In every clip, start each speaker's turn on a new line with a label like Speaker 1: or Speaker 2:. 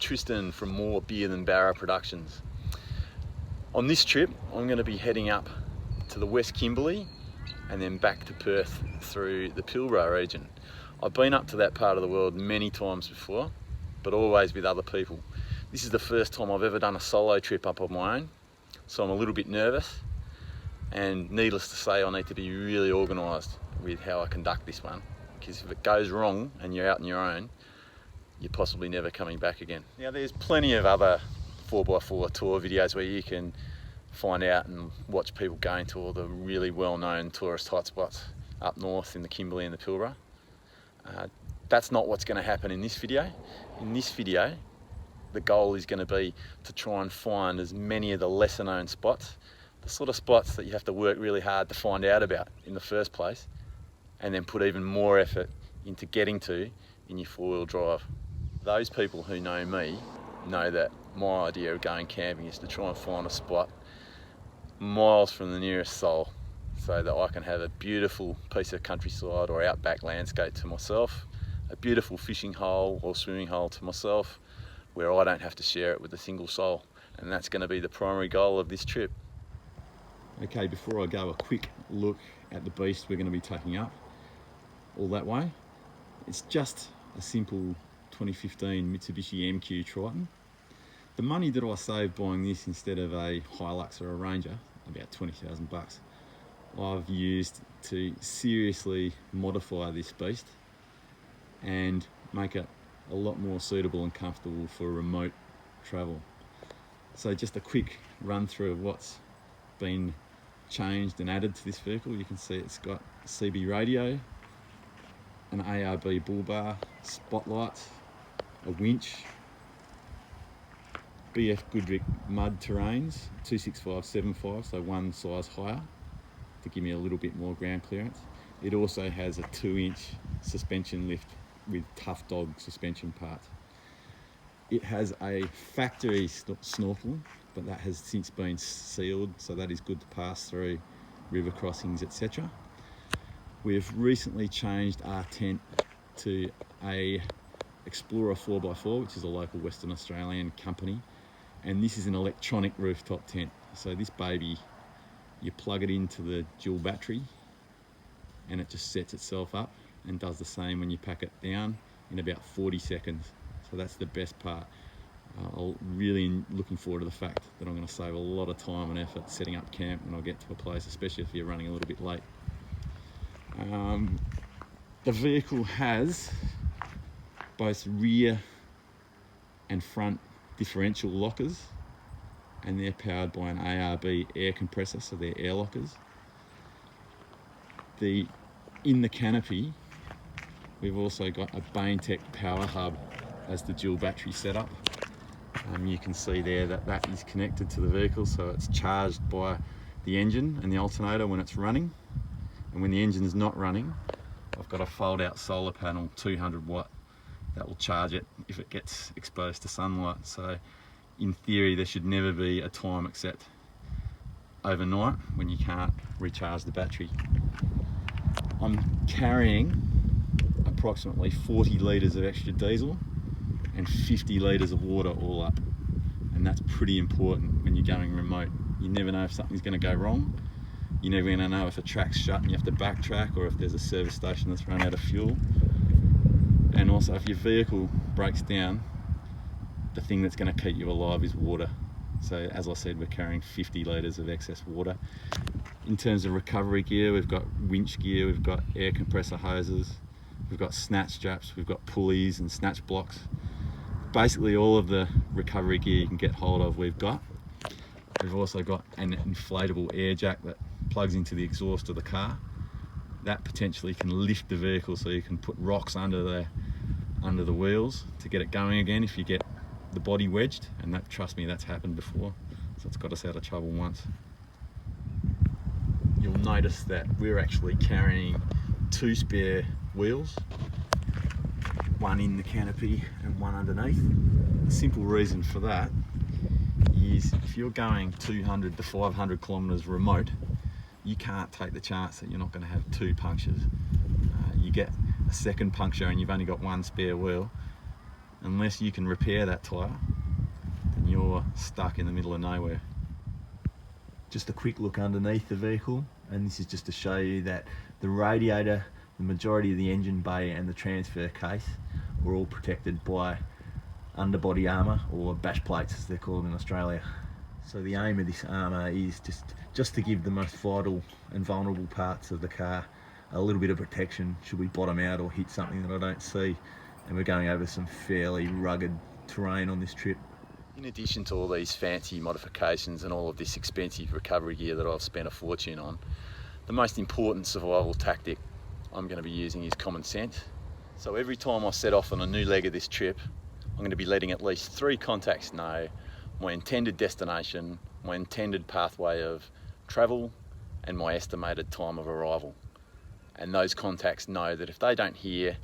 Speaker 1: Tristan from More Beer Than Barra Productions. On this trip, I'm going to be heading up to the West Kimberley and then back to Perth through the Pilbara region. I've been up to that part of the world many times before, but always with other people. This is the first time I've ever done a solo trip up on my own, so I'm a little bit nervous, and needless to say, I need to be really organised with how I conduct this one, because if it goes wrong and you're out on your own, you're possibly never coming back again. Now, there's plenty of other 4x4 tour videos where you can find out and watch people going to all the really well-known tourist hotspots up north in the Kimberley and the Pilbara. That's not what's going to happen in this video. In this video, the goal is going to be to try and find as many of the lesser known spots, the sort of spots that you have to work really hard to find out about in the first place, and then put even more effort into getting to in your four-wheel drive. Those people who know me know that my idea of going camping is to try and find a spot miles from the nearest soul, so that I can have a beautiful piece of countryside or outback landscape to myself, a beautiful fishing hole or swimming hole to myself, where I don't have to share it with a single soul. And that's going to be the primary goal of this trip. Okay, before I go, a quick look at the beast we're going to be taking up all that way. It's just a simple 2015 Mitsubishi MQ Triton. The money that I saved buying this instead of a Hilux or a Ranger, about 20,000 bucks, I've used to seriously modify this beast and make it a lot more suitable and comfortable for remote travel. So just a quick run through of what's been changed and added to this vehicle. You can see it's got a CB radio, an ARB bull bar, spotlights, a winch, BF Goodrich mud terrains, 265/75, so one size higher to give me a little bit more ground clearance. It also has a 2-inch suspension lift with Tough Dog suspension parts. It has a factory snorkel, but that has since been sealed, so that is good to pass through river crossings, etc. We've recently changed our tent to a Explorer 4x4, which is a local Western Australian company, and this is an electronic rooftop tent. So this baby, you plug it into the dual battery and it just sets itself up and does the same when you pack it down in about 40 seconds. So that's the best part. I'm really looking forward to the fact that I'm going to save a lot of time and effort setting up camp when I get to a place, especially if you're running a little bit late. The vehicle has both rear and front differential lockers, and they're powered by an ARB air compressor, so they're air lockers. In the canopy, we've also got a Baintech power hub as the dual battery setup. You can see there that that is connected to the vehicle, so it's charged by the engine and the alternator when it's running. And when the engine is not running, I've got a fold-out solar panel, 200 watt, that will charge it if it gets exposed to sunlight. So in theory, there should never be a time except overnight when you can't recharge the battery. I'm carrying approximately 40 litres of extra diesel and 50 litres of water all up, and that's pretty important when you're going remote. You never know if something's going to go wrong. You're never going to know if a track's shut and you have to backtrack, or if there's a service station that's run out of fuel. And also, if your vehicle breaks down, the thing that's going to keep you alive is water. So as I said, we're carrying 50 litres of excess water. In terms of recovery gear, we've got winch gear, we've got air compressor hoses, we've got snatch straps, we've got pulleys and snatch blocks. Basically all of the recovery gear you can get hold of, we've got. We've also got an inflatable air jack that plugs into the exhaust of the car. That potentially can lift the vehicle, so you can put rocks under the wheels to get it going again if you get the body wedged, and that, trust me, that's happened before, so it's got us out of trouble once. You'll notice that we're actually carrying 2 spare wheels, one in the canopy and one underneath. The simple reason for that is if you're going 200 to 500 kilometres remote, you can't take the chance that you're not going to have 2 punctures. You get a second puncture and you've only got 1 spare wheel, unless you can repair that tyre, then you're stuck in the middle of nowhere. Just a quick look underneath the vehicle, and this is just to show you that the radiator, the majority of the engine bay and the transfer case were all protected by underbody armour, or bash plates as they're called in Australia. So the aim of this armour is just to give the most vital and vulnerable parts of the car a little bit of protection should we bottom out or hit something that I don't see. And we're going over some fairly rugged terrain on this trip. In addition to all these fancy modifications and all of this expensive recovery gear that I've spent a fortune on, the most important survival tactic I'm going to be using is common sense. So every time I set off on a new leg of this trip, I'm going to be letting at least 3 contacts know my intended destination, my intended pathway of travel, and my estimated time of arrival. And those contacts know that if they don't hear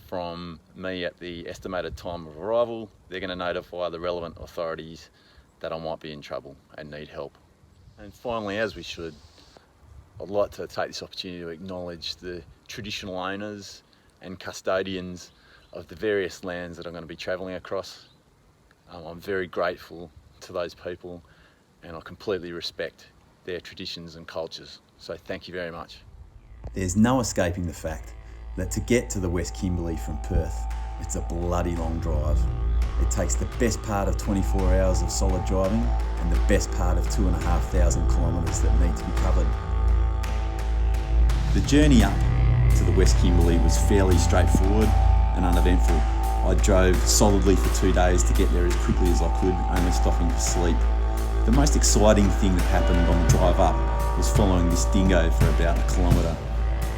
Speaker 1: from me at the estimated time of arrival, they're going to notify the relevant authorities that I might be in trouble and need help. And finally, as we should, I'd like to take this opportunity to acknowledge the traditional owners and custodians of the various lands that I'm going to be travelling across. I'm very grateful to those people, and I completely respect their traditions and cultures. So thank you very much.
Speaker 2: There's no escaping the fact that to get to the West Kimberley from Perth, it's a bloody long drive. It takes the best part of 24 hours of solid driving and the best part of 2,500 kilometres that need to be covered. The journey up to the West Kimberley was fairly straightforward and uneventful. I drove solidly for 2 days to get there as quickly as I could, only stopping for sleep. The most exciting thing that happened on the drive up was following this dingo for about 1 kilometre,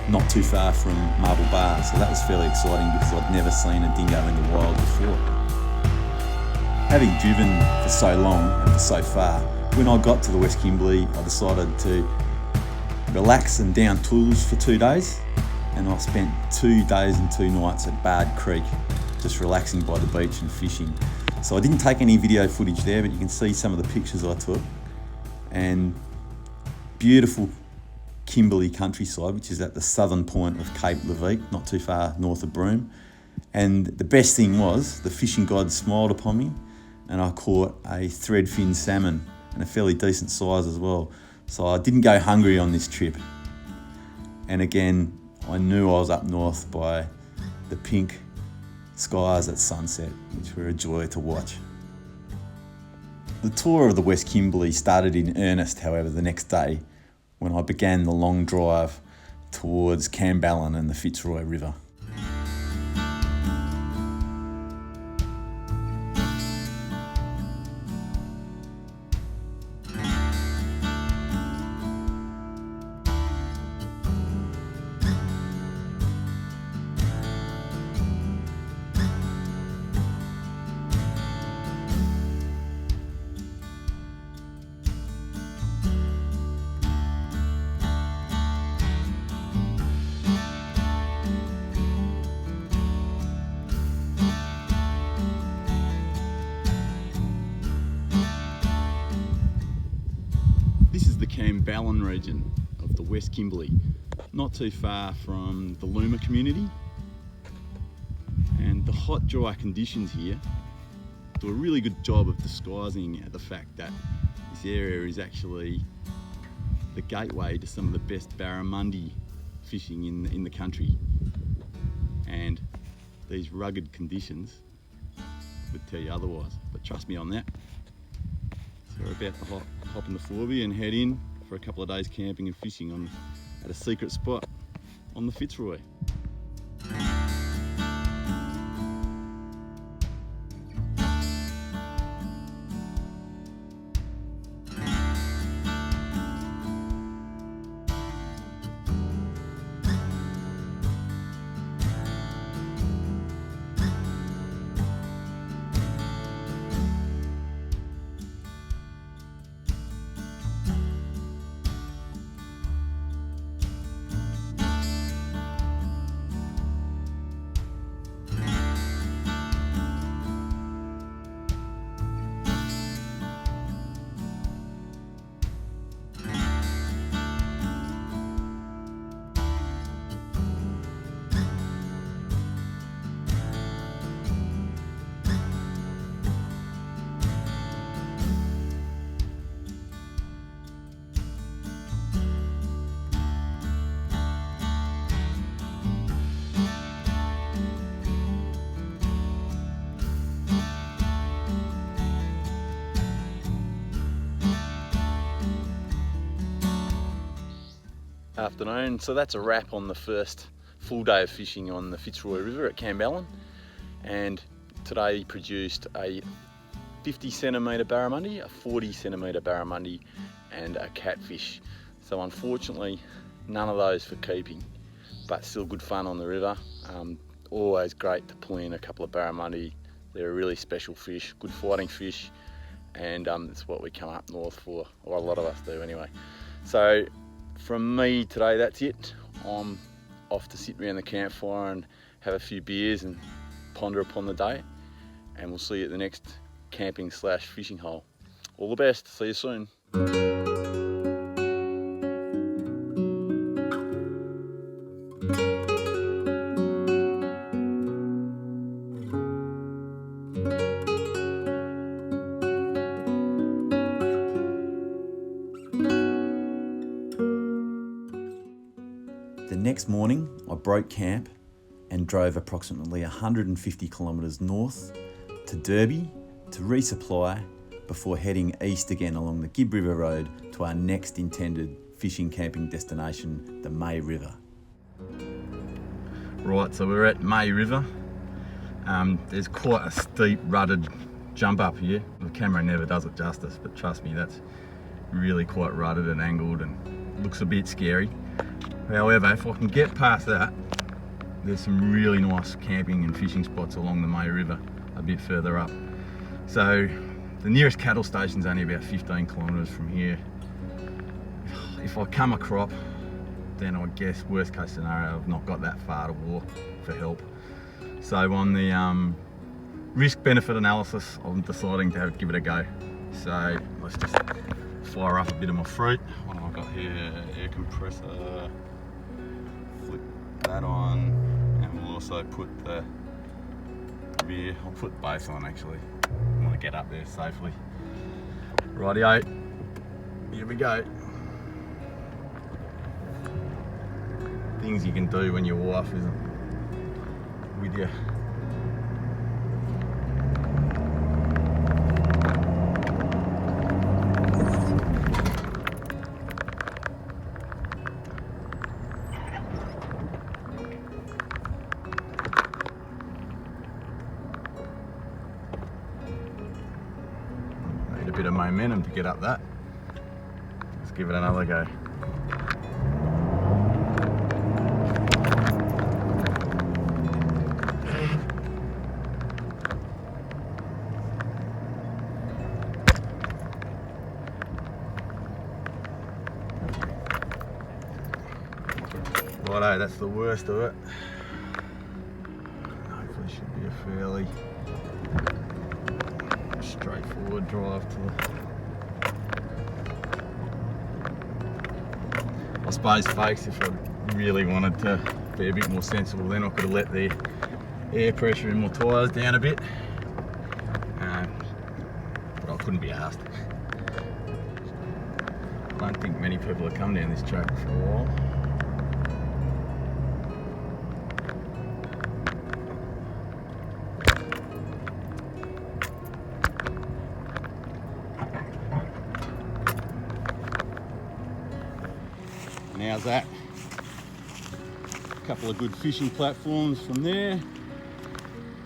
Speaker 2: not too far from Marble Bar, so that was fairly exciting because I'd never seen a dingo in the wild before. Having driven for so long and for so far, when I got to the West Kimberley, I decided to relax and down tools for 2 days, and I spent 2 days and 2 nights at Bard Creek, just relaxing by the beach and fishing. So I didn't take any video footage there, but you can see some of the pictures I took. And beautiful Kimberley countryside, which is at the southern point of Cape Leveque, not too far north of Broome. And the best thing was, the fishing gods smiled upon me, and I caught a threadfin salmon, and a fairly decent size as well. So I didn't go hungry on this trip. And again, I knew I was up north by the pink skies at sunset, which were a joy to watch. The tour of the West Kimberley started in earnest, however, the next day when I began the long drive towards Campbellon and the Fitzroy River.
Speaker 1: This is the Campbellon region of the West Kimberley, not too far from the Luma community. And the hot, dry conditions here do a really good job of disguising the fact that this area is actually the gateway to some of the best barramundi fishing in the country. And these rugged conditions would tell you otherwise, but trust me on that. So we're about to hop in the 4B and head in for a couple of days camping and fishing at a secret spot on the Fitzroy. Afternoon. So that's a wrap on the first full day of fishing on the Fitzroy River at Campbell, and today produced a 50 centimetre barramundi, a 40 centimetre barramundi and a catfish. So unfortunately none of those for keeping, but still good fun on the river. Always great to pull in a couple of barramundi. They're a really special fish, good fighting fish, and it's what we come up north for, or a lot of us do anyway. So from me today, that's it. I'm off to sit around the campfire and have a few beers and ponder upon the day, and we'll see you at the next camping / fishing hole. All the best, see you soon.
Speaker 2: The next morning, I broke camp and drove approximately 150 kilometres north to Derby to resupply before heading east again along the Gib River Road to our next intended fishing camping destination, the Mae River.
Speaker 1: Right, so we're at Mae River. There's quite a steep rutted jump up here. The camera never does it justice, but trust me, that's really quite rutted and angled and looks a bit scary. However, if I can get past that, there's some really nice camping and fishing spots along the Mae River a bit further up. So the nearest cattle station's only about 15 kilometres from here. If I come a crop, then I guess worst case scenario, I've not got that far to walk for help. So on the risk benefit analysis, I'm deciding to give it a go. So let's just fire up a bit of my fruit. What have I got here? Air compressor. Flip that on, and we'll also put the rear. I'll put both on actually. I want to get up there safely. Rightio, here we go. Things you can do when your wife isn't with you. Need a bit of momentum to get up that. Let's give it another go. Righto, that's the worst of it. Hopefully should be a fairly straightforward drive to I suppose, folks, if I really wanted to be a bit more sensible, then I could have let the air pressure in my tyres down a bit, but I couldn't be asked. I don't think many people have come down this track for a while. How's that? A couple of good fishing platforms from there.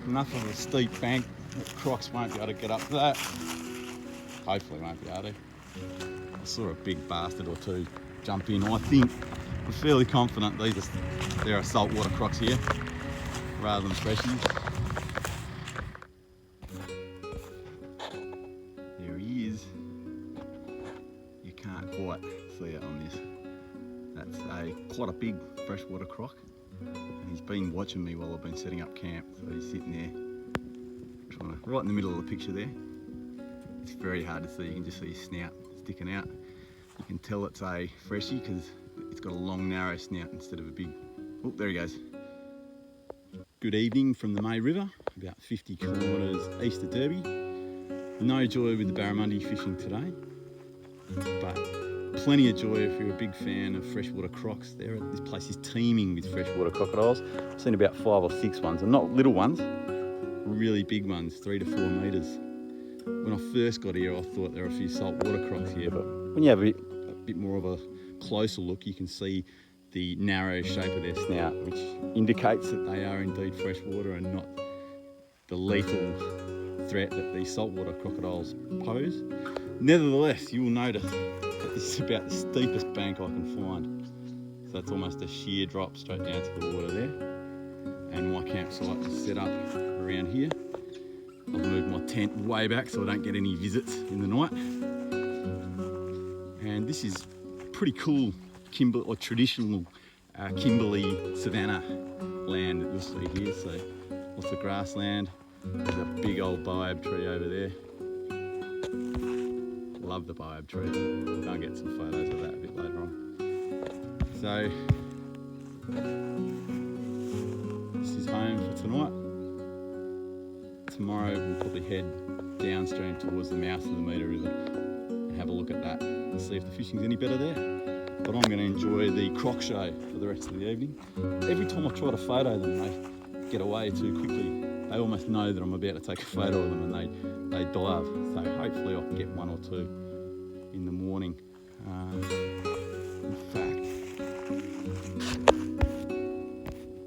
Speaker 1: Enough of a steep bank that Crocs won't be able to get up to that. Hopefully won't be able to. I saw a big bastard or two jump in. I think, I'm fairly confident there are saltwater Crocs here rather than freshies. There he is. You can't quite see it on this. That's quite a big freshwater croc, and he's been watching me while I've been setting up camp. So he's sitting there, right in the middle of the picture there. It's very hard to see. You can just see his snout sticking out. You can tell it's a freshie because it's got a long, narrow snout instead of a big. Oh, there he goes. Good evening from the Mae River, about 50 kilometres east of Derby. No joy with the barramundi fishing today, but plenty of joy if you're a big fan of freshwater crocs. This place is teeming with freshwater crocodiles. I've seen about 5 or 6 ones, and not little ones, really big ones, 3 to 4 metres. When I first got here, I thought there were a few saltwater crocs here, but when you have a bit more of a closer look, you can see
Speaker 2: the narrow shape of their snout, which indicates that they are indeed freshwater and not the lethal threat that these saltwater crocodiles pose. Nevertheless, you will notice that this is about the steepest bank I can find. So it's almost a sheer drop straight down to the water there. And my campsite is set up around here. I've moved my tent way back so I don't get any visits in the night. And this is pretty cool traditional Kimberley savanna land that you'll see here. So lots of grassland. There's a big old baobab tree over there. Love the baobab tree. We'll go and get some photos of that a bit later on. So this is home for tonight. Tomorrow we'll probably head downstream towards the mouth of the Mae River and have a look at that and see if the fishing's any better there. But I'm going to enjoy the croc show for the rest of the evening. Every time I try to photo them, they get away too quickly. They almost know that I'm about to take a photo of them and they dive. So hopefully I can get one or two in the morning. In fact,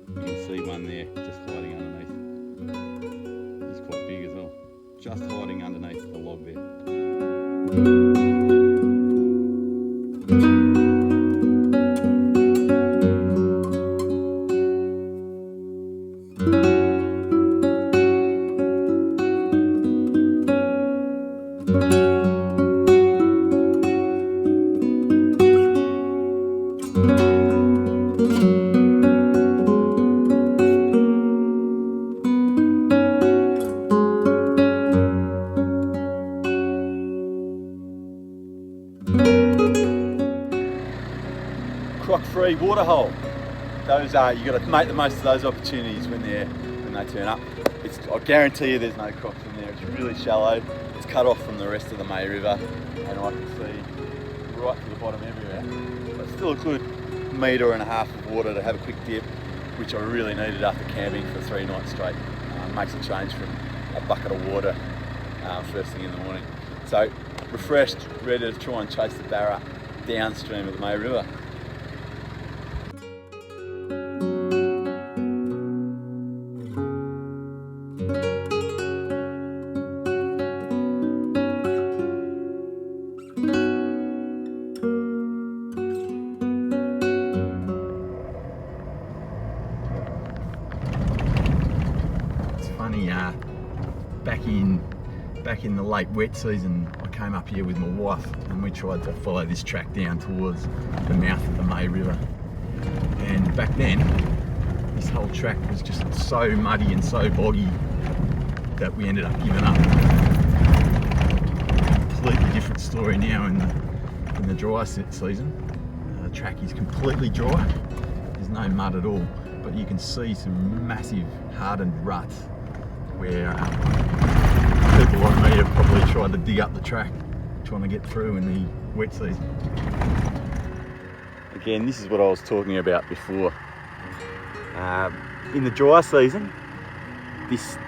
Speaker 2: you can see one there just hiding underneath. He's quite big as well. Just hiding underneath the log there. Croc-free waterhole. Those are, you got to make the most of those opportunities when they turn up. I guarantee you there's no crocs in there. It's really shallow. It's cut off from the rest of the Mae River, and I can see right to the bottom everywhere. But still a good 1.5 meters of water to have a quick dip, which I really needed after camping for 3 nights straight. Makes a change from a bucket of water first thing in the morning. So refreshed, ready to try and chase the barra downstream of the Mae River. Back in the late wet season, I came up here with my wife and we tried to follow this track down towards the mouth of the Mae River. And back then, this whole track was just so muddy and so boggy that we ended up giving up. Completely different story now in the dry season. The track is completely dry. There's no mud at all, but you can see some massive hardened ruts where people like me have probably tried to dig up the track trying to get through in the wet season. Again, this is what I was talking about before. In the dry season, this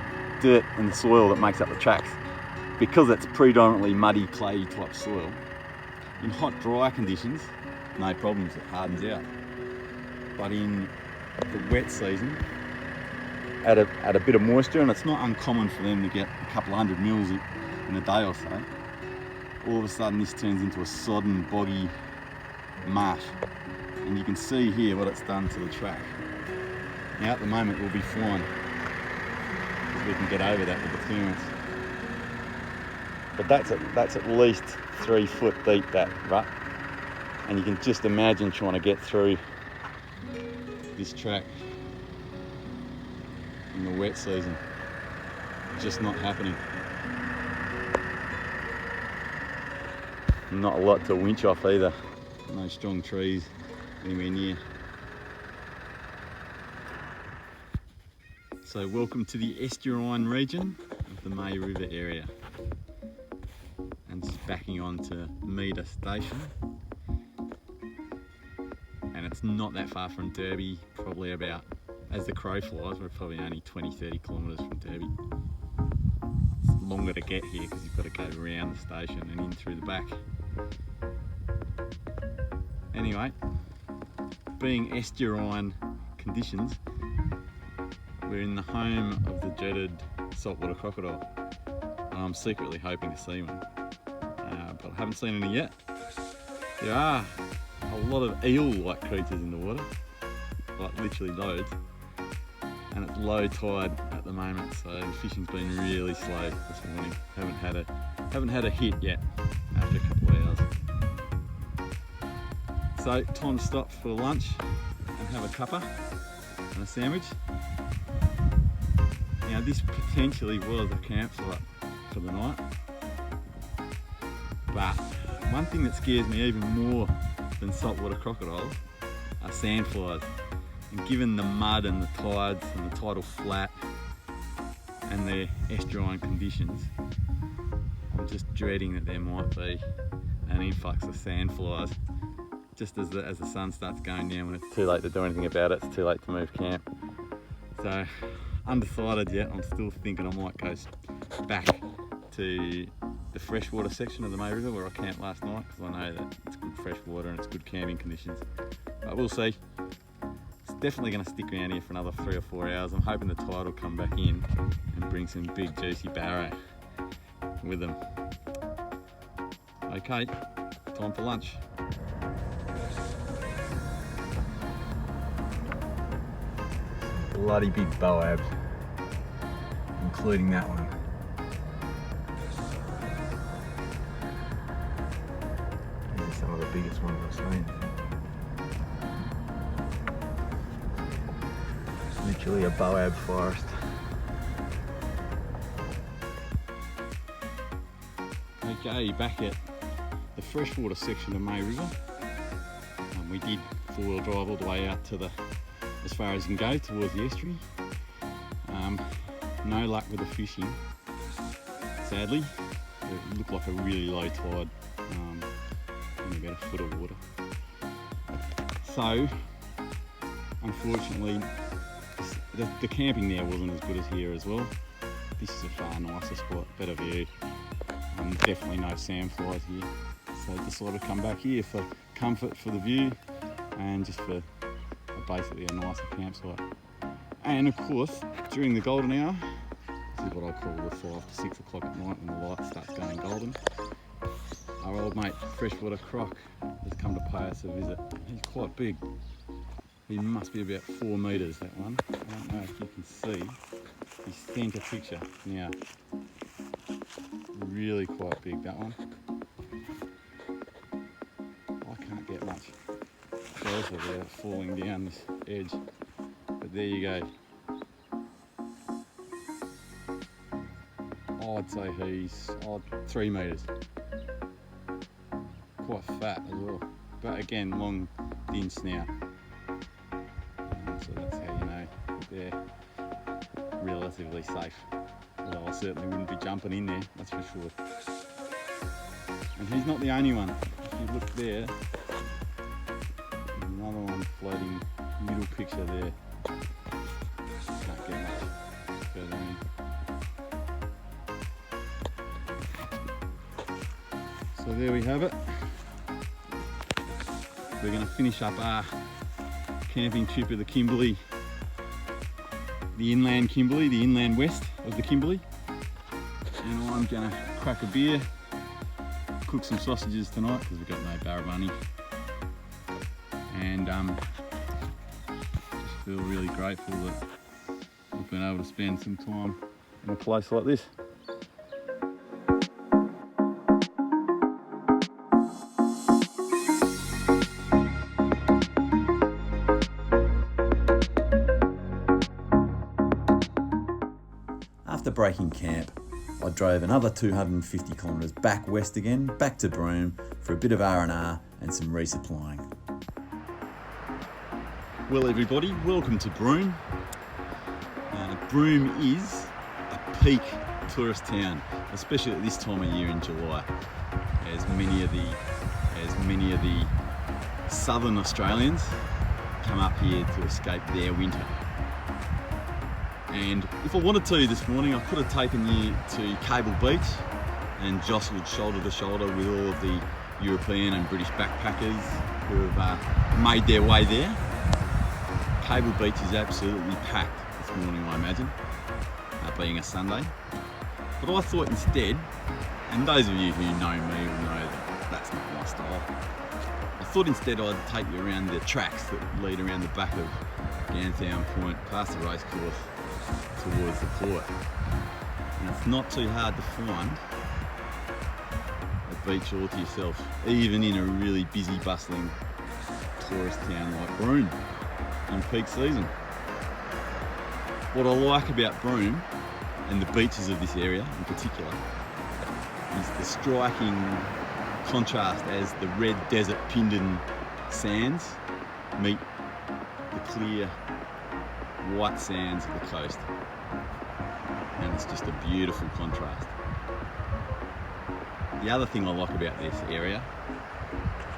Speaker 2: dirt and the soil that makes up the tracks, because it's predominantly muddy clay type soil, in hot dry conditions, no problems, it hardens out. But in the wet season, at a bit of moisture, and it's not uncommon for them to get a couple 100 mils in a day or so, all of a sudden this turns into a sodden, boggy marsh. And you can see here what it's done to the track. Now at the moment we'll be fine, because we can get over that with the clearance. But that's at least 3 foot deep, that rut. And you can just imagine trying to get through this track in the wet season. Just not happening. Not a lot to winch off either. No strong trees anywhere near. So welcome to the estuarine region of the Mae River area. And it's backing on to Meter Station. And it's not that far from Derby, probably about, as the crow flies, we're probably only 20-30 kilometres from Derby. It's longer to get here because you've got to go around the station and in through the back. Anyway,
Speaker 1: being estuarine conditions, we're in the home of the dreaded saltwater crocodile. I'm secretly hoping to see one, but I haven't seen any yet. There are a lot of eel-like creatures in the water, like literally loads, and it's low tide at the moment, so the fishing's been really slow this morning. Haven't had a hit yet after a couple of hours. So time to stop for lunch and have a cuppa and a sandwich. Now this potentially was a campsite for the night, but one thing that scares me even more than saltwater crocodiles are sandflies. And given the mud and the tides and the tidal flat and their estuarine conditions, I'm just dreading that there might be an influx of sandflies just as the sun starts going down. When it's too late to do anything about it, it's too late to move camp. So undecided yet. I'm still thinking I might go back to the freshwater section of the Mae River where I camped last night, because I know that it's good fresh water and it's good camping conditions. But we'll see. It's definitely going to stick around here for another 3 or 4 hours. I'm hoping the tide will come back in and bring some big juicy barra with them. Okay, time for lunch. Bloody big boabs, including that one. These are some of the biggest ones I've seen. Literally a boab forest. Okay, back at the freshwater section of Mae River. We did 4-wheel drive all the way out to as far as you can go towards the estuary. No luck with the fishing, sadly. It looked like a really low tide, only about a foot of water. So, unfortunately, the camping there wasn't as good as here as well. This is a far nicer spot, better view. Definitely no sandflies here. So I decided to come back here for comfort, for the view, and just for basically a nicer campsite. And of course, during the golden hour, this is what I call the 5 to 6 o'clock at night when the light starts going golden, our old mate Freshwater Croc has come to pay us a visit. He's quite big. He must be about 4 metres, that one. I don't know if you can see his centre picture now. Really quite big, that one. I can't get much closer without falling down this edge, but there you go. I'd say he's 3 metres. Quite fat as well, but again, long thin snout. So that's how you know that they're relatively safe. Although I certainly wouldn't be jumping in there, that's for sure. And he's not the only one. If you look there, there's another one floating, middle picture there. Can't get much further in. So there we have it. We're going to finish up our camping trip of the Kimberley, the inland Kimberley, the inland west of the Kimberley. And I'm going to crack a beer, cook some sausages tonight because we've got no barramundi. And just feel really grateful that we've been able to spend some time in a place like this.
Speaker 2: After breaking camp, I drove another 250 kilometres back west again, back to Broome for a bit of R&R and some resupplying.
Speaker 1: Well everybody, welcome to Broome. Broome is a peak tourist town, especially at this time of year in July, as many of the southern Australians come up here to escape their winter. And if I wanted to this morning, I could have taken you to Cable Beach and jostled shoulder to shoulder with all of the European and British backpackers who have made their way there.
Speaker 2: Cable Beach is absolutely packed this morning, I imagine, being a Sunday. But I thought instead, and those of you who know me will know that that's not my style, I thought instead I'd take you around the tracks that lead around the back of Gantown Point, past the racecourse, towards the port. And it's not too hard to find a beach all to yourself, even in a really busy, bustling tourist town like Broome in peak season. What I like about Broome, and the beaches of this area in particular, is the striking contrast as the red desert Pindon sands meet the clear white sands of the coast. And it's just a beautiful contrast. The other thing I like about this area,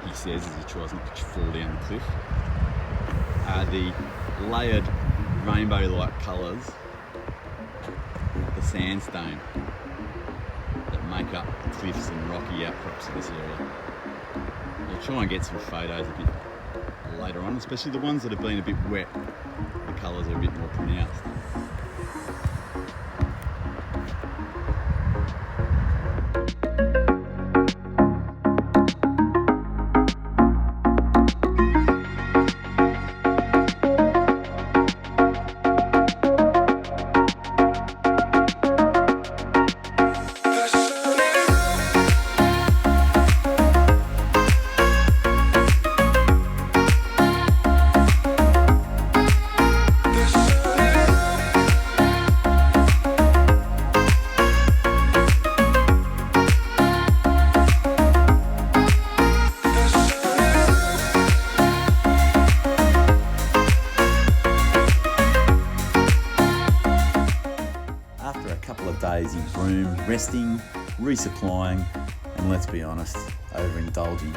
Speaker 2: he says as he tries not to fall down the cliff, are the layered rainbow-like colours of the sandstone that make up the cliffs and rocky outcrops of this area. I'll try and get some photos a bit later on, especially the ones that have been a bit wet. The colours are a bit more pronounced. Days in Broome, resting, resupplying, and let's be honest, overindulging,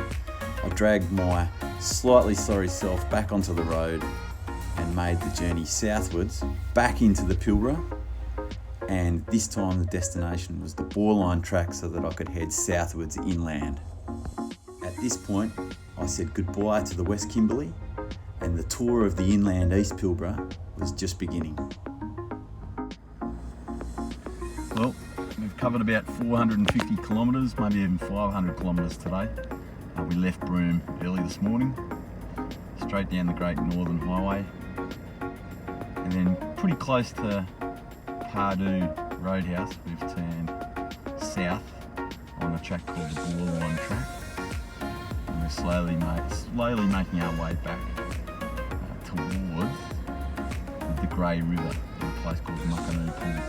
Speaker 2: I dragged my slightly sorry self back onto the road and made the journey southwards, back into the Pilbara, and this time the destination was the Boreline track so that I could head southwards inland. At this point, I said goodbye to the West Kimberley, and the tour of the inland East Pilbara was just beginning. Well, we've covered about 450 kilometres, maybe even 500 kilometres today. We left Broome early this morning, straight down the Great Northern Highway, and then pretty close to Pardue Roadhouse, we've turned south on a track called the Waterholes track, and we're slowly making our way back towards the DeGraw River in a place called Pool,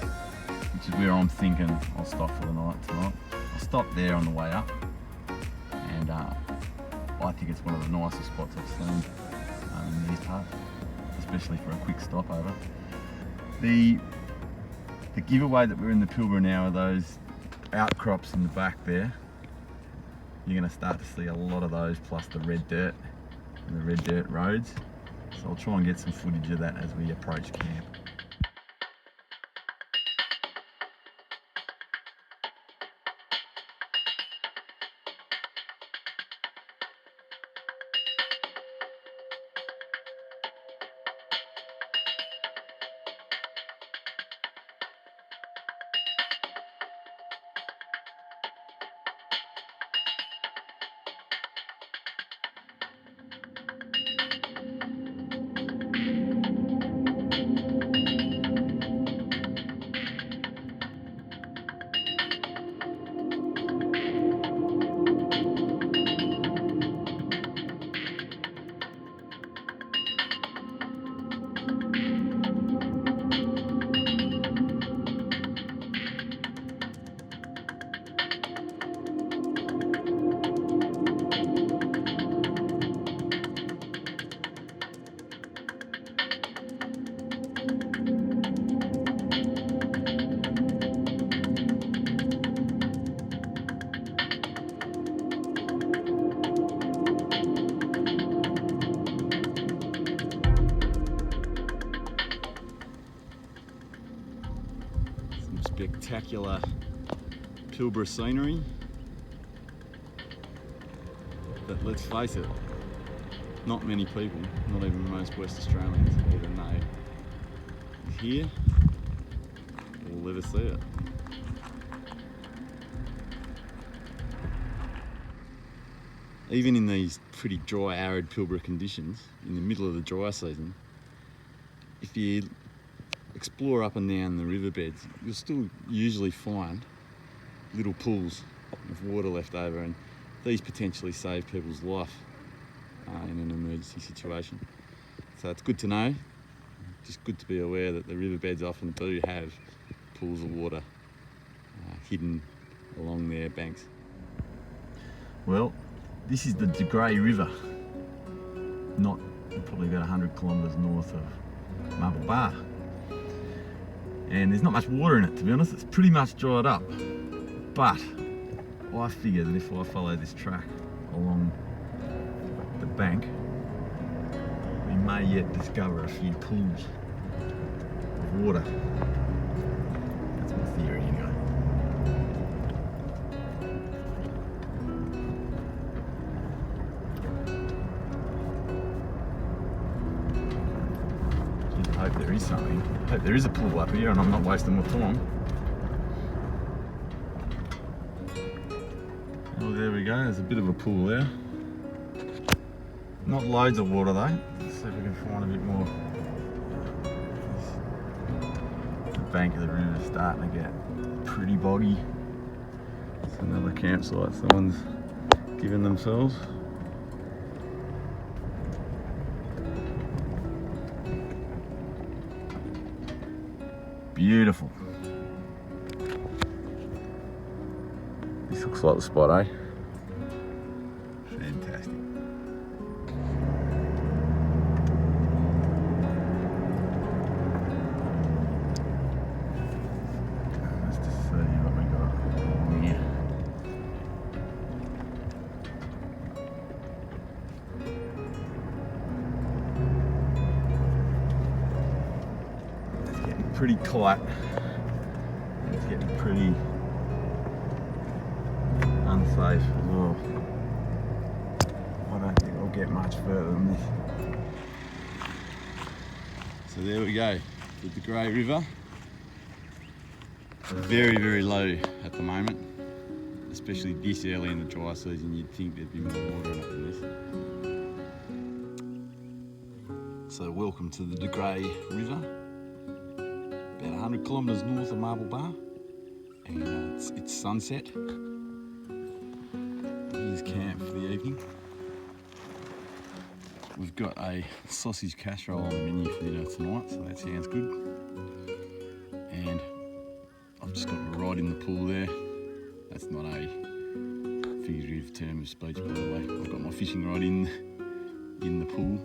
Speaker 2: which is where I'm thinking I'll stop for the night tonight. I'll stop there on the way up, and I think it's one of the nicest spots I've seen in these parts, especially for a quick stopover. The giveaway that we're in the Pilbara now are those outcrops in the back there. You're going to start to see a lot of those, plus the red dirt and the red dirt roads. So I'll try and get some footage of that as we approach camp. Spectacular Pilbara scenery, but let's face it,
Speaker 1: not many people, not even most West Australians, even know is here or will ever see it. Even in these pretty dry, arid Pilbara conditions, in the middle of the dry season, if you explore up and down the riverbeds, you'll still usually find little pools of water left over, and these potentially save people's life in an emergency situation. So it's good to know, just good to be aware that the riverbeds often do have pools of water hidden along their banks. Well, this is the DeGraw River, not probably about 100 kilometres north of Marble Bar. And there's not much water in it, to be honest. It's pretty much dried up. But I figure that if I follow this track along the bank, we may yet discover a few pools of water. That's my theory anyway. I hope there is something. I hope there is a pool up here and I'm not wasting my time. Oh, there we go, there's a bit of a pool there. Not loads of water though. Let's see if we can find a bit more. The bank of the river is starting to get pretty boggy. It's another campsite someone's given themselves. Beautiful. This looks like the spot, eh? Fantastic. Let's just see what we got along here. It's getting pretty tight. It's getting pretty unsafe as well. I don't think I'll get much further than this. So there we go, the DeGraw River. Very, very low at the moment. Especially this early in the dry season, you'd think there'd be more water in it than this. So welcome to the DeGraw River. About 100 kilometres north of Marble Bar. And it's sunset. Here's camp for the evening. We've got a sausage casserole on the menu for dinner tonight, so that sounds good. And I've just got a rod in the pool there. That's not a figurative term of speech, by the way. I've got my fishing rod in the pool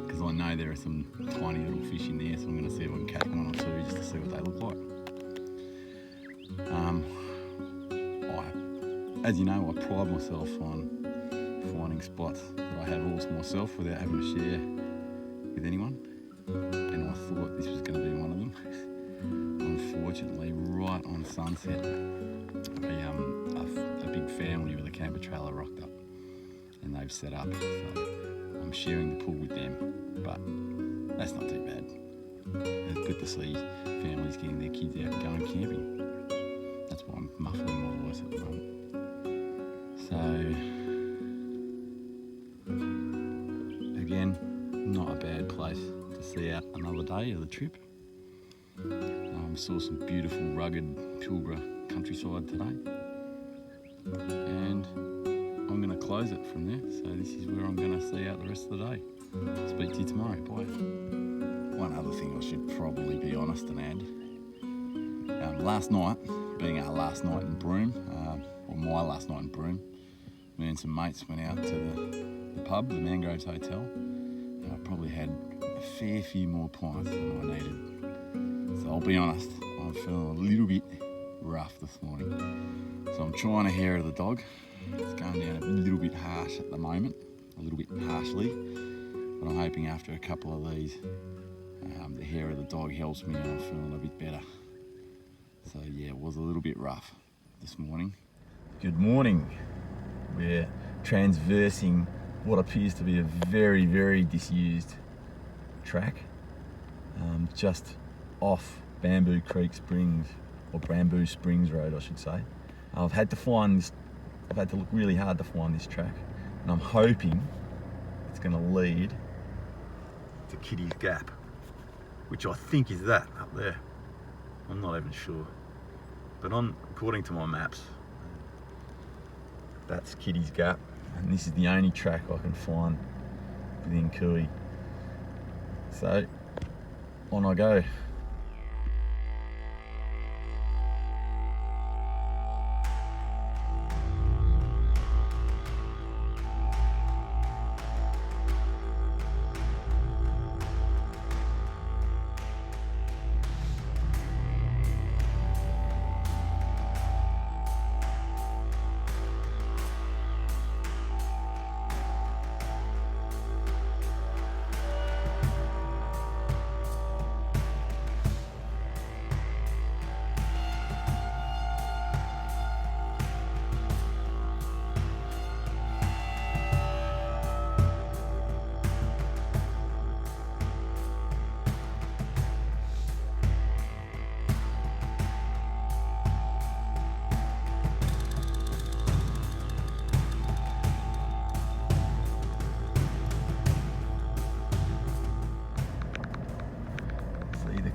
Speaker 1: because I know there are some tiny little fish in there, so I'm going to see if I can catch one or two just to see what they look like. As you know, I pride myself on finding spots that I have all to myself without having to share with anyone, and I thought this was going to be one of them. Unfortunately, right on sunset, a big family with a camper trailer rocked up, and they've set up, so I'm sharing the pool with them, but that's not too bad. It's good to see families getting their kids out and going camping. That's why I'm muffling my voice at the moment. So, again, not a bad place to see out another day of the trip. Saw some beautiful, rugged Pilbara countryside today. And I'm going to close it from there. So this is where I'm going to see out the rest of the day. Speak to you tomorrow. Bye. One other thing I should probably be honest and add. Last night, being our last night in Broome, or my last night in Broome, me and some mates went out to the pub, the Mangroves Hotel, and I probably had a fair few more pints than I needed. So I'll be honest, I'm feeling a little bit rough this morning. So I'm trying to hair the dog. It's going down a little bit harsh at the moment, a little bit harshly, but I'm hoping after a couple of these, the hair of the dog helps me and I'm feeling a bit better. So yeah, it was a little bit rough this morning. Good morning. We're transversing
Speaker 2: what appears to be a very, very disused track, just off Bamboo Creek Springs, or Bamboo Springs Road I should say. I've had to look really hard to find this track, and I'm hoping it's going to lead to Kitty's Gap, which I think is that up there. I'm not even sure, but according to my maps, that's Kitty's Gap, and this is the only track I can find within Cooey. So on I go.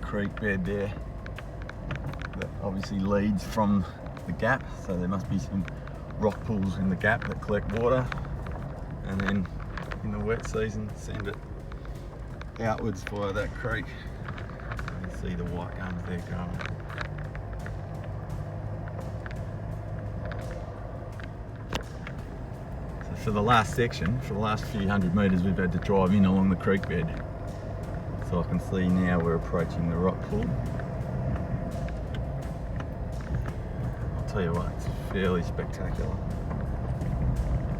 Speaker 2: Creek bed there that obviously leads from the gap, so there must be some rock pools in the gap that collect water, and then in the wet season send it outwards via that creek. You can see the white gums there growing. So for the last section, for the last few hundred metres, we've had to drive in along the creek bed. So I can see now we're approaching the rock pool. I'll tell you what, it's fairly spectacular.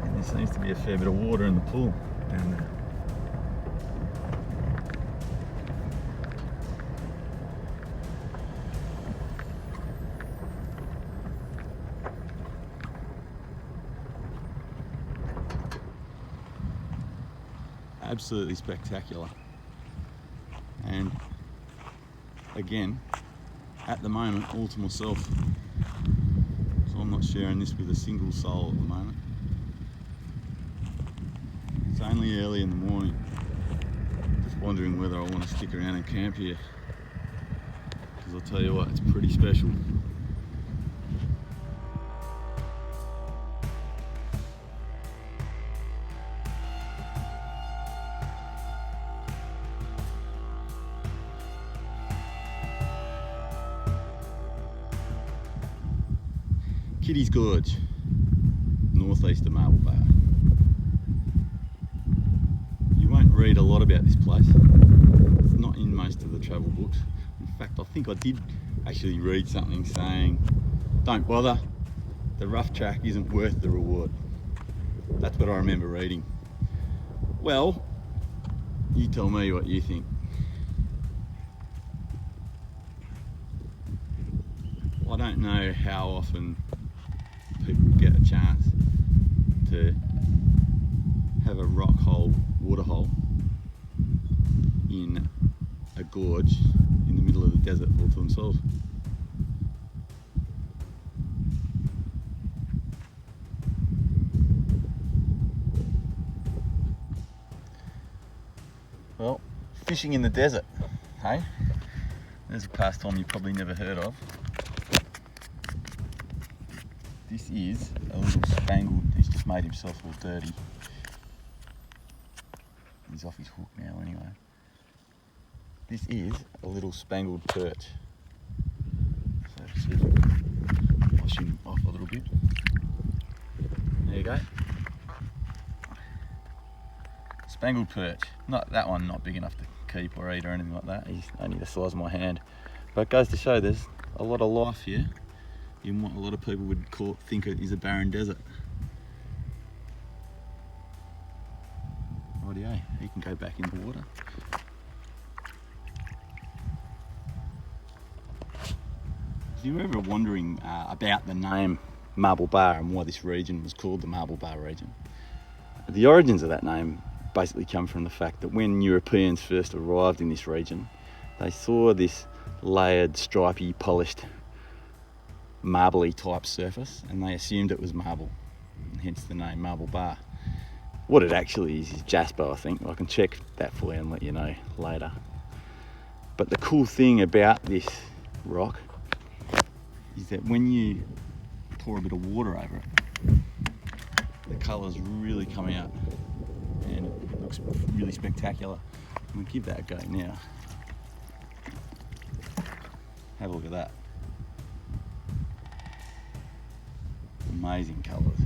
Speaker 2: And there seems to be a fair bit of water in the pool down there. Absolutely spectacular. And again, at the moment, all to myself. So I'm not sharing this with a single soul at the moment. It's only early in the morning. Just wondering whether I want to stick around and camp here. Because I'll tell you what, it's pretty special. Kitty's Gorge, northeast of Marble Bar. You won't read a lot about this place. It's not in most of the travel books. In fact, I think I did actually read something saying, don't bother, the rough track isn't worth the reward. That's what I remember reading. Well, you tell me what you think. I don't know how often people get a chance to have a rock hole, water hole in a gorge in the middle of the desert all to themselves. Well, fishing in the desert, hey? There's a pastime you've probably never heard of. This is a little spangled, he's just made himself all dirty. He's off his hook now anyway. This is a little spangled perch. So see if I can wash him off a little bit. There you go. Spangled perch. Not that one, not big enough to keep or eat or anything like that. He's only the size of my hand. But it goes to show there's a lot of life here in what a lot of people would think it is a barren desert. Rightio, he can go back in the water. If you were ever wondering about the name Marble Bar and why this region was called the Marble Bar region,
Speaker 1: The origins of that name basically come from the fact that when Europeans first arrived in this region, they saw this layered, stripy, polished, marbly type surface, and they assumed it was marble, and hence the name Marble Bar. What it actually is jasper, I think. I can check that for you and let you know later. But the cool thing about this rock is that when you pour a bit of water over it, the colours really come out and it looks really spectacular. I'm going to give that a go now. Have a look at that. Amazing colours.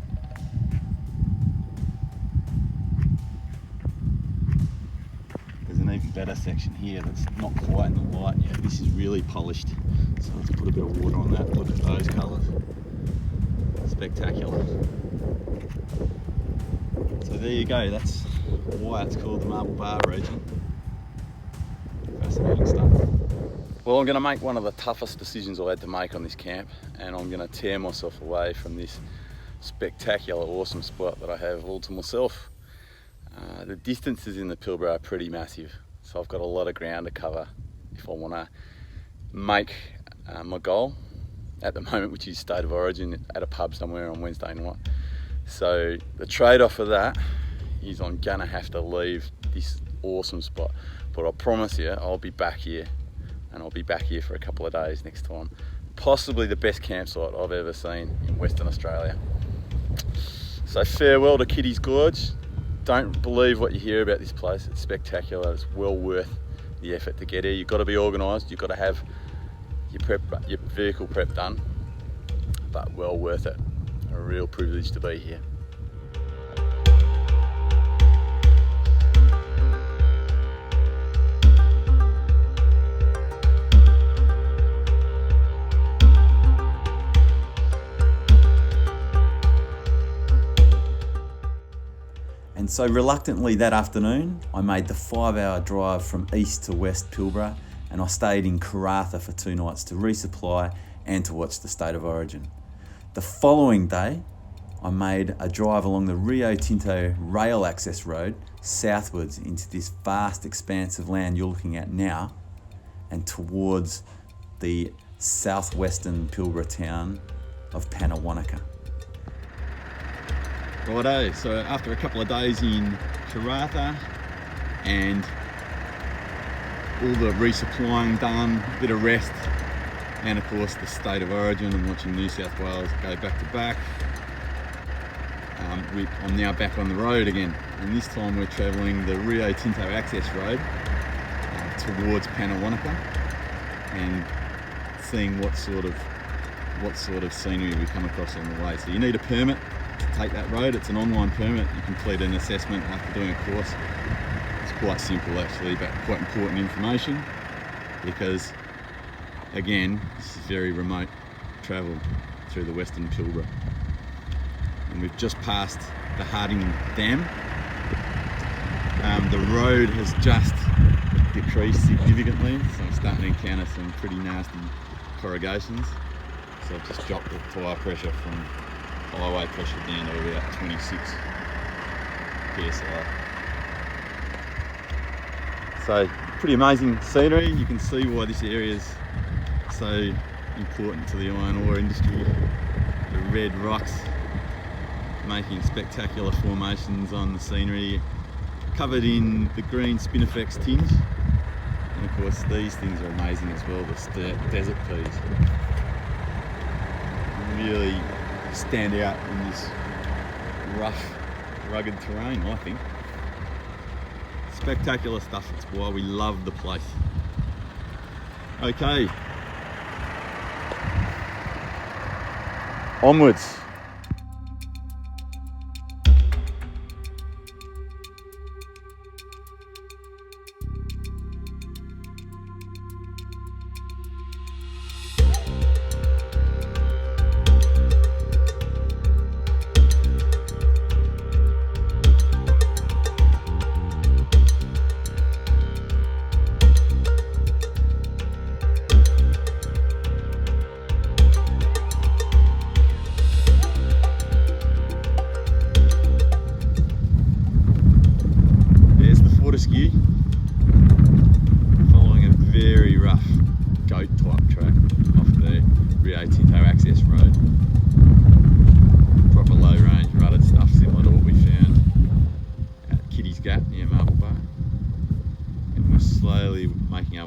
Speaker 1: There's an even better section here that's not quite in the light yet. This is really polished. So let's put a bit of water on that. Look at those colours. Spectacular. So there you go. That's why it's called the Marble Bar region. Fascinating stuff. Well, I'm going to make one of the toughest decisions I had to make on this camp, and I'm going to tear myself away from this spectacular, awesome spot that I have all to myself. The distances in the Pilbara are pretty massive, so I've got a lot of ground to cover if I want to make my goal at the moment, which is State of Origin at a pub somewhere on Wednesday night. So the trade-off of that is I'm going to have to leave this awesome spot, but I promise you I'll be back here, and I'll be back here for a couple of days next time. Possibly the best campsite I've ever seen in Western Australia. So farewell to Kitty's Gorge. Don't believe what you hear about this place. It's spectacular. It's well worth the effort to get here. You've got to be organised. You've got to have your vehicle prep done, but well worth it. A real privilege to be here.
Speaker 2: And so reluctantly that afternoon, I made the 5-hour drive from east to west Pilbara, and I stayed in Karratha for 2 nights to resupply and to watch the State of Origin. The following day, I made a drive along the Rio Tinto rail access road southwards into this vast expanse of land you're looking at now, and towards the southwestern Pilbara town of Pannawonica.
Speaker 1: Righto, so after a couple of days in Karratha and all the resupplying done, a bit of rest, and of course the State of Origin and watching New South Wales go back to back, I'm now back on the road again, and this time we're travelling the Rio Tinto access road towards Pannawonica and seeing what sort of scenery we come across on the way. So you need a permit to take that road. It's an online permit. You complete an assessment after doing a course. It's quite simple actually, but quite important information because again, this is very remote travel through the Western Pilbara. And we've just passed the Harding Dam. The road has just decreased significantly, so I'm starting to encounter some pretty nasty corrugations. So I've just dropped the tyre pressure from highway pressure down to about 26 psi. So pretty amazing scenery. You can see why this area is so important to the iron ore industry. The red rocks making spectacular formations on the scenery, covered in the green spinifex tinge. And of course these things are amazing as well, the desert peas. Really stand out in this rough, rugged terrain, I think. Spectacular stuff, it's why we love the place. Okay. Onwards.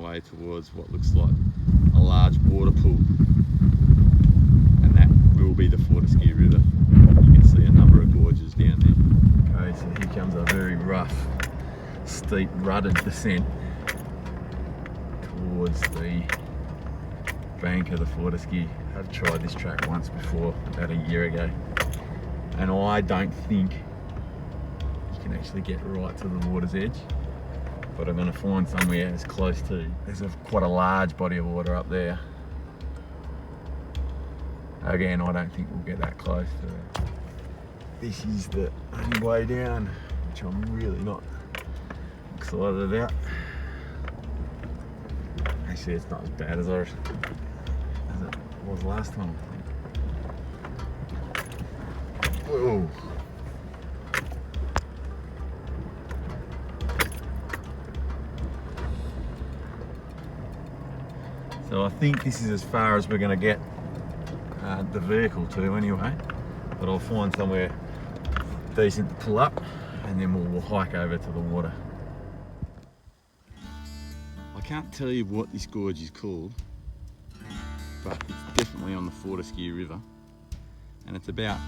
Speaker 1: way towards what looks like a large water pool, and that will be the Fortescue River. You can see a number of gorges down there. Okay, so here comes a very rough, steep, rutted descent towards the bank of the Fortescue. I've tried this track once before, about a year ago, and I don't think you can actually get right to the water's edge, but I'm going to find somewhere as close to. There's quite a large body of water up there. Again, I don't think we'll get that close to it. This is the only way down, which I'm really not excited about. Actually, it's not as bad as it was last time. Whoa. So I think this is as far as we're going to get the vehicle to anyway, but I'll find somewhere decent to pull up and then we'll hike over to the water. I can't tell you what this gorge is called, but it's definitely on the Fortescue River, and it's about,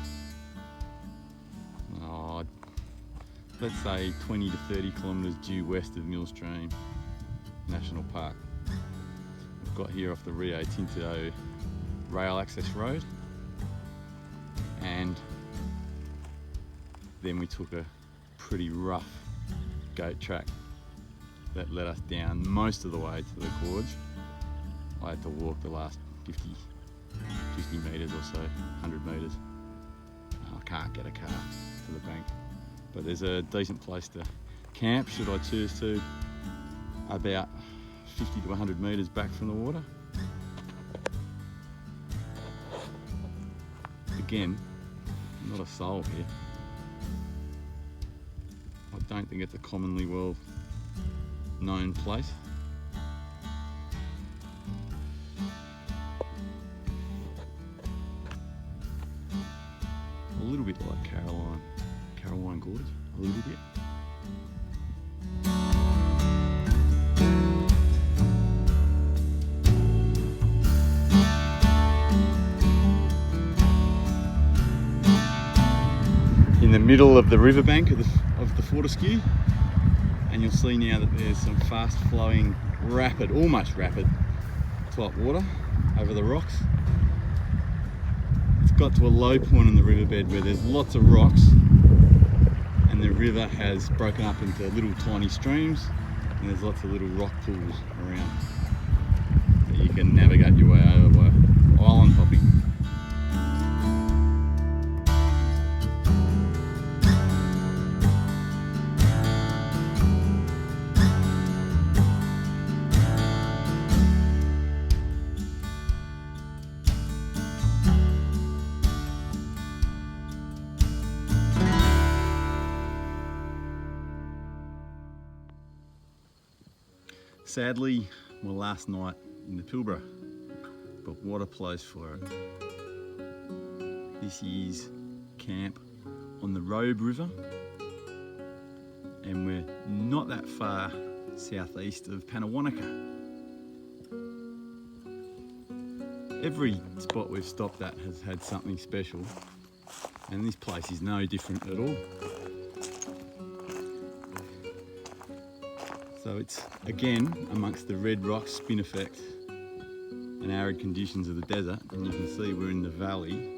Speaker 1: let's say 20 to 30 kilometres due west of Millstream National Park. We've got here off the Rio Tinto rail access road, and then we took a pretty rough goat track that led us down most of the way to the gorge. I had to walk the last 50 metres or so, 100 metres. I can't get a car to the bank, but there's a decent place to camp should I choose to, about 50 to 100 metres back from the water. Again, not a soul here. I don't think it's a commonly well known place. A little bit like Caroline Gorge, a little bit. In the middle of the riverbank of the Fortescue, and you'll see now that there's some fast flowing, rapid, almost rapid type water over the rocks. It's got to a low point in the riverbed where there's lots of rocks, and the river has broken up into little tiny streams, and there's lots of little rock pools around that you can navigate your way over by island hopping. Sadly, my last night in the Pilbara, but what a place for it. This is camp on the Broome River, and we're not that far southeast of Pannawonica. Every spot we've stopped at has had something special, and this place is no different at all. So it's again amongst the red rocks, spinifex and arid conditions of the desert, and you can see we're in the valley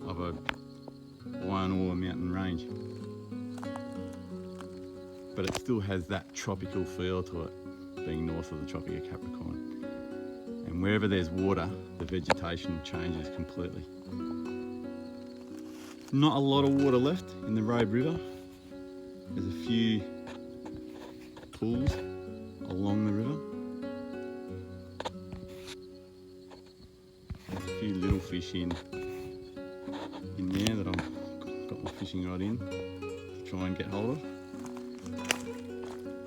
Speaker 1: of a iron ore mountain range. But it still has that tropical feel to it, being north of the Tropic of Capricorn. And wherever there's water, the vegetation changes completely. Not a lot of water left in the Broome River. There's a few pools along the river. There's a few little fish in there that I've got my fishing rod in to try and get hold of.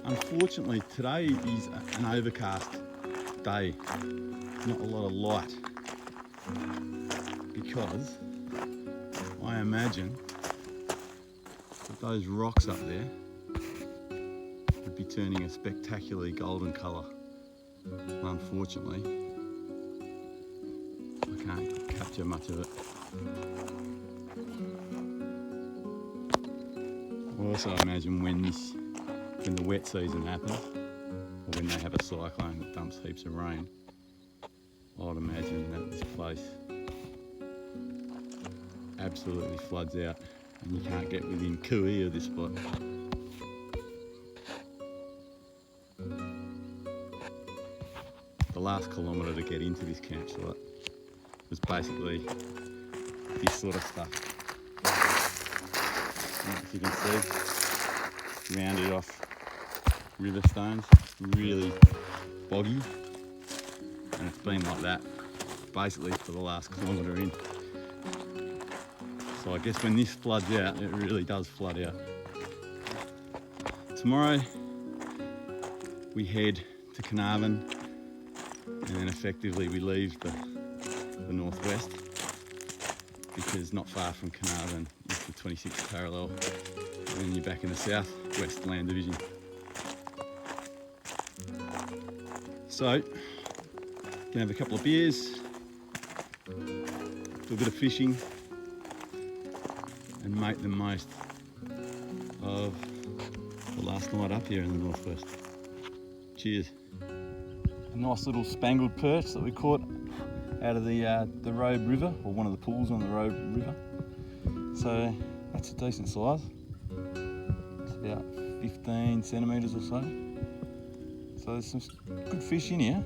Speaker 1: Unfortunately, today is an overcast day, not a lot of light, because I imagine that those rocks up there would be turning a spectacularly golden colour. Unfortunately, I can't capture much of it. I also imagine when the wet season happens, or when they have a cyclone that dumps heaps of rain, I'd imagine that this place absolutely floods out and you can't get within cooey of this spot. The last kilometre to get into this campsite was basically this sort of stuff. As you can see, rounded off river stones, really boggy, and it's been like that basically for the last kilometre in. So I guess when this floods out, it really does flood out. Tomorrow we head to Carnarvon, and then effectively we leave the northwest, because not far from Carnarvon is the 26th parallel, and then you're back in the south-west land division. So, can have a couple of beers, do a bit of fishing, and make the most of the last night up here in the northwest. Cheers. A nice little spangled perch that we caught out of the Robe River, or one of the pools on the Robe River. So that's a decent size. It's about 15 centimetres or so. So there's some good fish in here.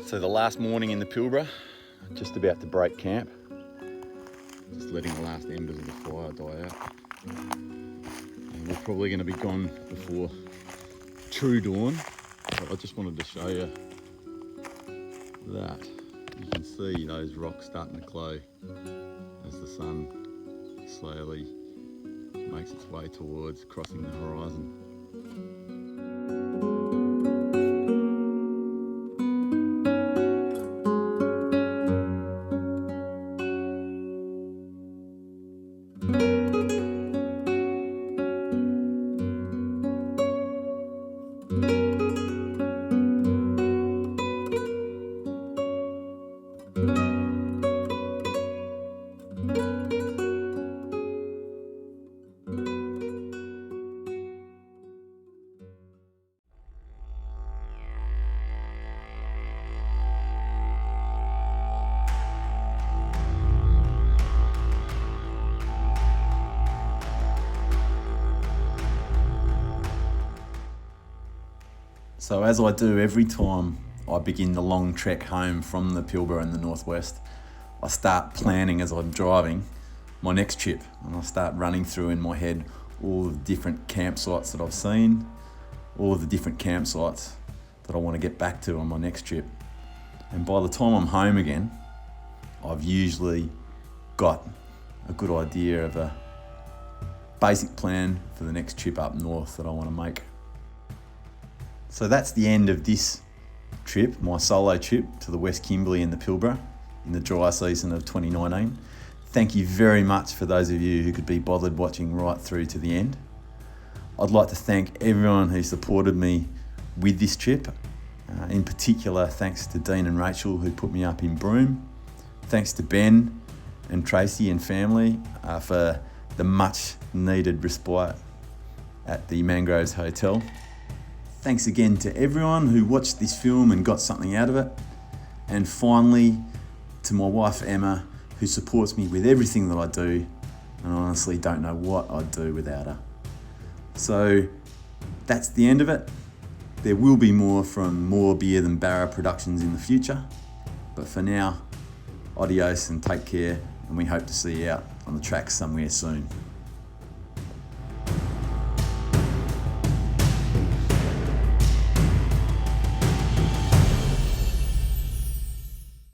Speaker 1: So the last morning in the Pilbara, just about to break camp. Just letting the last embers of the fire die out. And we're probably going to be gone before true dawn. But I just wanted to show you that. You can see those rocks starting to glow as the sun slowly makes its way towards crossing the horizon. So as I do every time I begin the long trek home from the Pilbara in the northwest, I start planning as I'm driving my next trip, and I start running through in my head all the different campsites that I've seen, all of the different campsites that I want to get back to on my next trip. And by the time I'm home again, I've usually got a good idea of a basic plan for the next trip up north that I want to make. So that's the end of this trip, my solo trip to the West Kimberley and the Pilbara in the dry season of 2019. Thank you very much for those of you who could be bothered watching right through to the end. I'd like to thank everyone who supported me with this trip. In particular, thanks to Dean and Rachel who put me up in Broome. Thanks to Ben and Tracy and family for the much needed respite at the Mangroves Hotel. Thanks again to everyone who watched this film and got something out of it. And finally, to my wife Emma, who supports me with everything that I do, and I honestly don't know what I'd do without her. So that's the end of it. There will be more from More Beer Than Barra Productions in the future. But for now, adios and take care, and we hope to see you out on the track somewhere soon.